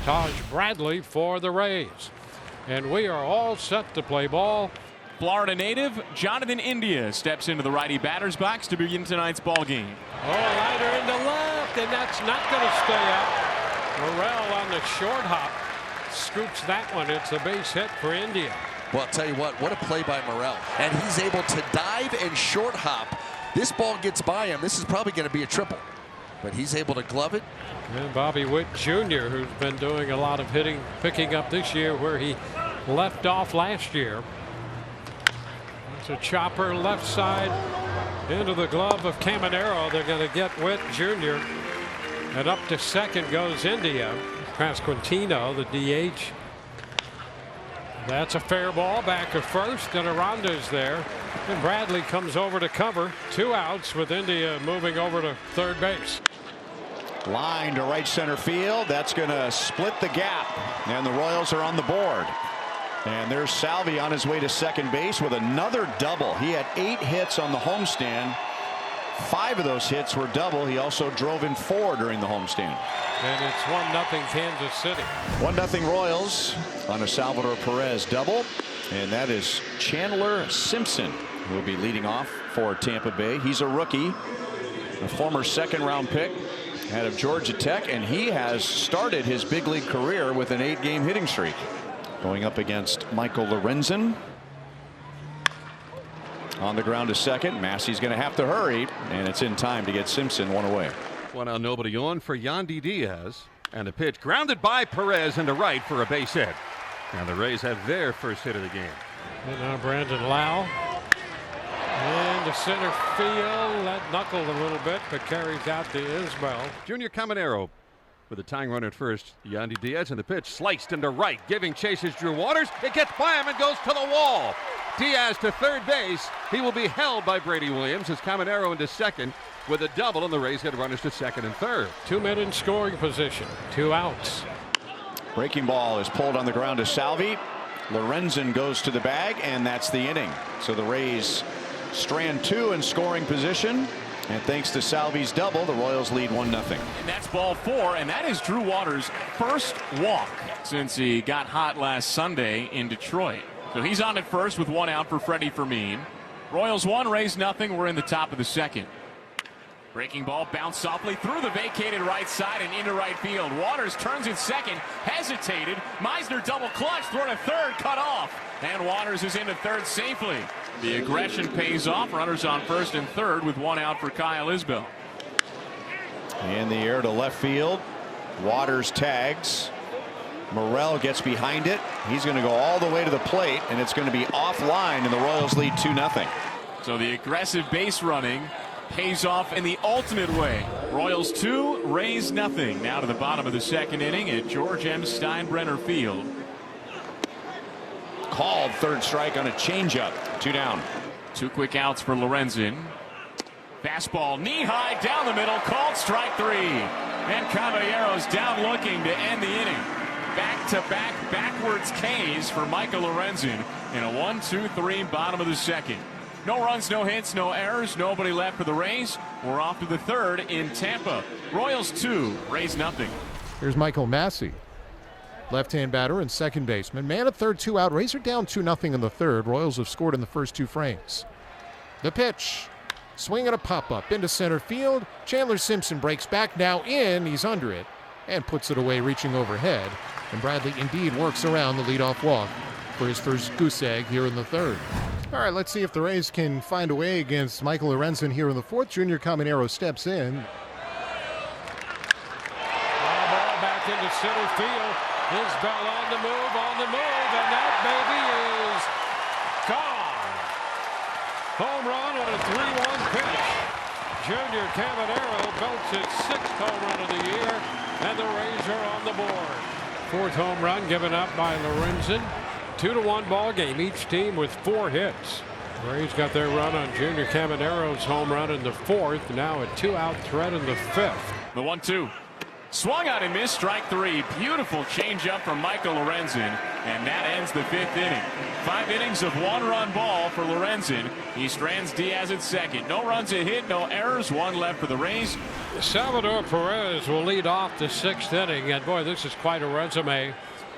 Taj Bradley for the Rays. And we are all set to play ball. Florida native Jonathan India steps into the righty batter's box to begin tonight's ball game. Oh, liner into left, and that's not going to stay out. Morel on the short hop scoops that one. It's a base hit for India. Well, I'll tell you what a play by Morel. And he's able to dive and short hop. This ball gets by him. This is probably going to be a triple. But he's able to glove it. And Bobby Witt Jr., who's been doing a lot of hitting, picking up this year where he left off last year. It's a chopper left side into the glove of Caminero. They're going to get Witt Jr. And up to second goes India. Pasquantino, the DH. That's a fair ball back to first, and Aranda's there. And Bradley comes over to cover. 2 outs with India moving over to third base. Line to right center field. That's going to split the gap. And the Royals are on the board. And there's Salvi on his way to second base with another double. He had 8 hits on the homestand. 5 of those hits were double. He also drove in 4 during the homestand. And it's 1-0 Kansas City. 1-0 Royals on a Salvador Perez double. And that is Chandler Simpson who will be leading off for Tampa Bay. He's a rookie, a former second-round pick out of Georgia Tech, and he has started his big league career with an 8-game hitting streak. Going up against Michael Lorenzen. On the ground to second. Massey's going to have to hurry, and it's in time to get Simpson one away. One out, nobody on for Yandy Diaz. And the pitch grounded by Perez into right for a base hit. And the Rays have their first hit of the game. And now Brandon Lau. And to center field. That knuckled a little bit, but carries out to Isbell. Junior Caminero with a tying run at first. Yandy Diaz, and the pitch sliced into right. Giving chases Drew Waters. It gets by him and goes to the wall. Diaz to third base. He will be held by Brady Williams as Caminero into second with a double, and the Rays get runners to second and third. 2 men in scoring position. 2 outs. Breaking ball is pulled on the ground to Salvi. Lorenzen goes to the bag, and that's the inning. So the Rays strand 2 in scoring position. And thanks to Salvi's double, the Royals lead 1-0. And that's ball 4, and that is Drew Waters' first walk since he got hot last Sunday in Detroit. So he's on at first with 1 out for Freddie Fermin. Royals 1, Rays nothing. We're in the top of the second. Breaking ball bounced softly through the vacated right side and into right field. Waters turns at second, hesitated. Meisner double clutch, throw to third, cut off. And Waters is into third safely. The aggression pays off. Runners on first and third with 1 out for Kyle Isbell. In the air to left field. Waters tags. Morel gets behind it. He's going to go all the way to the plate, and it's going to be offline, and the Royals lead 2-0. So the aggressive base running pays off in the ultimate way. Royals 2, Rays nothing. Now to the bottom of the second inning at George M. Steinbrenner Field. Called third strike on a changeup. 2 down. 2 quick outs for Lorenzen. Fastball knee high down the middle, called strike 3. And Caballero's down looking to end the inning. Back-to-back backwards Ks for Michael Lorenzen in a 1-2-3 bottom of the second. No runs, no hits, no errors, nobody left for the Rays. We're off to the third in Tampa. Royals 2, Rays nothing. Here's Michael Massey, left-hand batter and second baseman. Man at third, 2 out. Rays are down 2-0 in the third. Royals have scored in the first 2 frames. The pitch. Swing and a pop-up into center field. Chandler Simpson breaks back, now in. He's under it and puts it away, reaching overhead. And Bradley indeed works around the leadoff walk for his first goose egg here in the third. All right, let's see if the Rays can find a way against Michael Lorenzen here in the fourth. Junior Caminero steps in. Ball back into center field. Isbell on the move, and that baby is gone. Home run on a 3-1 pitch. Junior Caminero belts his 6th home run of the year, and the Rays are on the board. 4th home run given up by Lorenzen. 2-1 ball game. Each team with 4 hits. The Rays got their run on Junior Caminero's home run in the 4th. Now a 2-out threat in the 5th. The 1-2. Swung out and missed, strike 3. Beautiful changeup from Michael Lorenzen. And that ends the 5th inning. 5 innings of 1-run ball for Lorenzen. He strands Diaz at second. No runs a hit, no errors. 1 left for the Rays. Salvador Perez will lead off the 6th inning. And boy, this is quite a resume.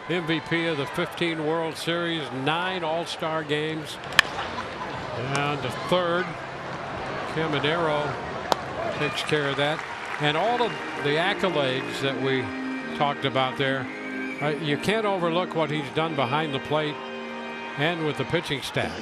MVP of the 15 World Series, 9 All-Star games. And the third, Caminero takes care of that. And all of the accolades that we talked about there, you can't overlook what he's done behind the plate and with the pitching staff.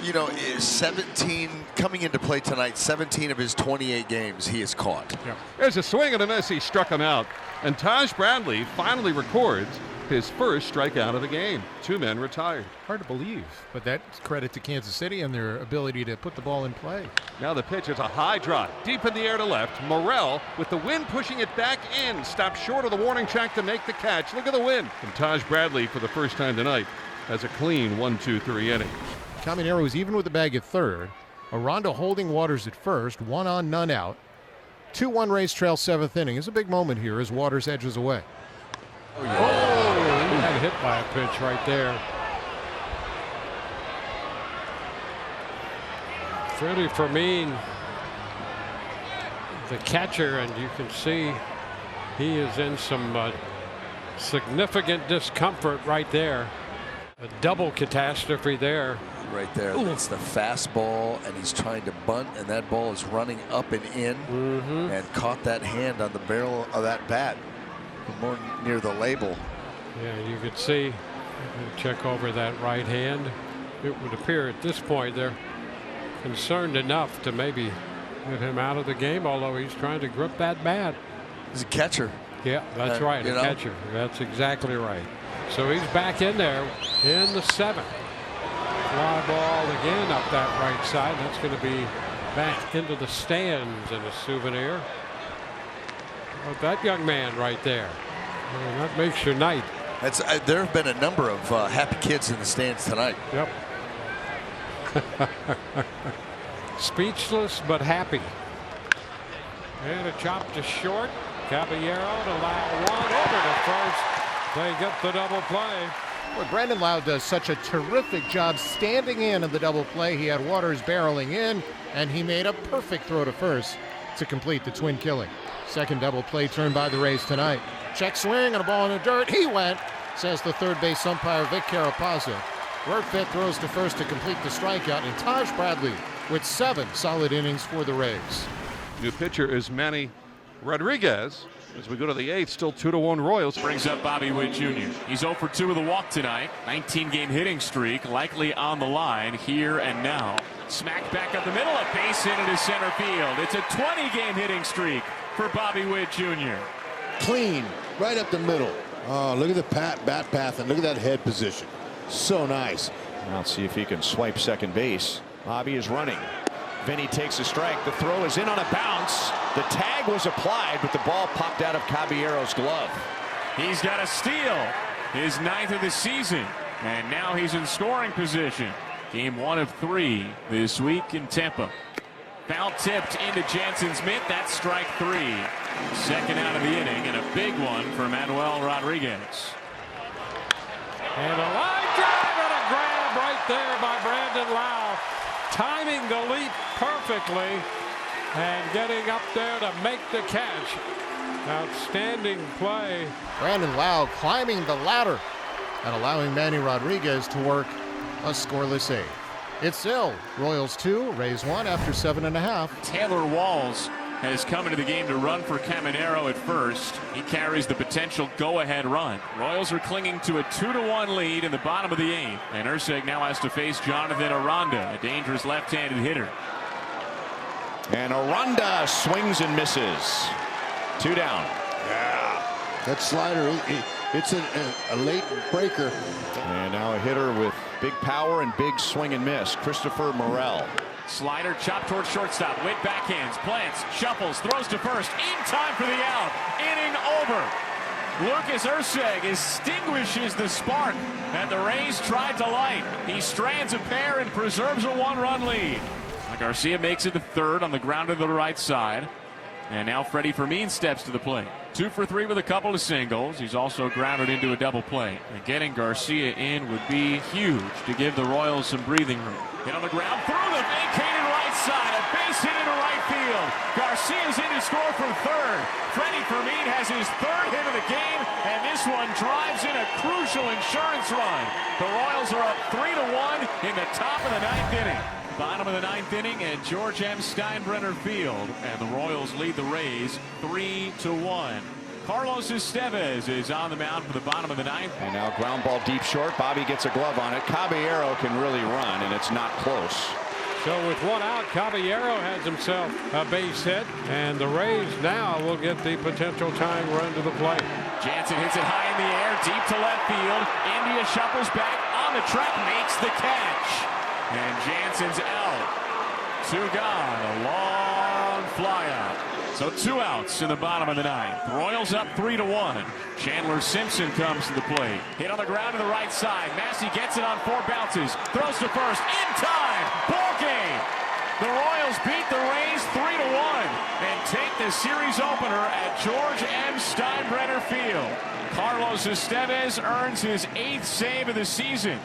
You know, 17 coming into play tonight, 17 of his 28 games he has caught. Yep. There's a swing and a miss. He struck him out. And Taj Bradley finally records his first strikeout of the game. 2 men retired. Hard to believe, but that's credit to Kansas City and their ability to put the ball in play. Now the pitch is a high drive, deep in the air to left. Morel, with the wind pushing it back in, stopped short of the warning track to make the catch. Look at the wind. And Taj Bradley, for the first time tonight, has a clean 1-2-3 inning. Caminero is even with the bag at third. Aranda holding Waters at first, 1 on, none out. 2-1 Rays trail 7th inning. It's a big moment here as Waters edges away. Oh, he got hit by a pitch right there. Freddie Fermin, the catcher, and you can see he is in some significant discomfort right there. A double catastrophe there. Right there. It's the fastball, and he's trying to bunt, and that ball is running up and in, and caught that hand on the barrel of that bat. More near the label. Yeah, you could see. Check over that right hand. It would appear at this point they're concerned enough to maybe get him out of the game, although he's trying to grip that bat. He's a catcher. Yeah, that's right, a catcher. That's exactly right. So he's back in there in the 7th. Fly ball again up that right side. That's going to be back into the stands in a souvenir. Oh, that young man right there. Well, that makes your night. That's there have been a number of happy kids in the stands tonight. Yep. Speechless but happy. And a chop to short. Caballero to Lau, 1 over to first. They get the double play. Well, Brandon Lau does such a terrific job standing in the double play. He had Waters barreling in, and he made a perfect throw to first to complete the twin killing. Second double play turned by the Rays tonight. Check swing and a ball in the dirt. He went, says the third base umpire Vic Carapazza. Rortvedt throws to first to complete the strikeout, and Taj Bradley with 7 solid innings for the Rays. New pitcher is Manny Rodriguez. As we go to the 8th, still 2-1 Royals. Brings up Bobby Witt Jr. He's 0 for 2 with a walk tonight. 19-game hitting streak likely on the line here and now. Smack back up the middle, a base hit into center field. It's a 20-game hitting streak for Bobby Witt Jr. Clean, right up the middle. Oh, look at the bat path and look at that head position. So nice. Now let's see if he can swipe second base. Bobby is running. Vinny takes a strike. The throw is in on a bounce. The tag was applied, but the ball popped out of Caballero's glove. He's got a steal, his 9th of the season, and now he's in scoring position. Game 1 of 3 this week in Tampa. Foul tipped into Jansen's mitt. That's strike 3. Second out of the inning, and a big one for Manuel Rodriguez. And a line drive and a grab right there by Brandon Lau. Timing the leap perfectly and getting up there to make the catch. Outstanding play. Brandon Lau climbing the ladder and allowing Manny Rodriguez to work a scoreless 8th. It's still Royals 2, Rays 1 after 7.5. Taylor Walls has come into the game to run for Caminero at first. He carries the potential go-ahead run. Royals are clinging to a 2-1 lead in the bottom of the 8th. And Ursig now has to face Jonathan Aranda, a dangerous left-handed hitter. And Aranda swings and misses. 2 down. Yeah. That slider, it's a late breaker. And now a hitter with big power and big swing and miss, Christopher Morel. Slider chopped towards shortstop. Witt backhands, plants, shuffles, throws to first. In time for the out. Inning over. Lucas Ursig extinguishes the spark that the Rays tried to light. He strands a pair and preserves a 1-run lead. Garcia makes it to third on the ground to the right side. And now Freddie Fermin steps to the plate. 2 for 3 with a couple of singles. He's also grounded into a double play. And getting Garcia in would be huge to give the Royals some breathing room. Hit on the ground through the vacated right side. A base hit into right field. Garcia's in to score from third. Freddie Fermin has his third hit of the game, and this one drives in a crucial insurance run. The Royals are up 3-1 in the top of the 9th inning. Bottom of the 9th inning at George M. Steinbrenner Field, and the Royals lead the Rays 3-1. Carlos Estevez is on the mound for the bottom of the 9th. And now ground ball deep short. Bobby gets a glove on it. Caballero can really run, and it's not close. So with one out, Caballero has himself a base hit, and the Rays now will get the potential tying run to the plate. Jansen hits it high in the air, deep to left field. India shuffles back on the track, makes the catch. And Jansen's out. 2 gone. A long fly out. So 2 outs in the bottom of the 9th. Royals up 3-1. Chandler Simpson comes to the plate. Hit on the ground to the right side. Massey gets it on 4 bounces. Throws to first. In time. Ball game. The Royals beat the Rays 3-1 and take the series opener at George M. Steinbrenner Field. Carlos Estevez earns his 8th save of the season.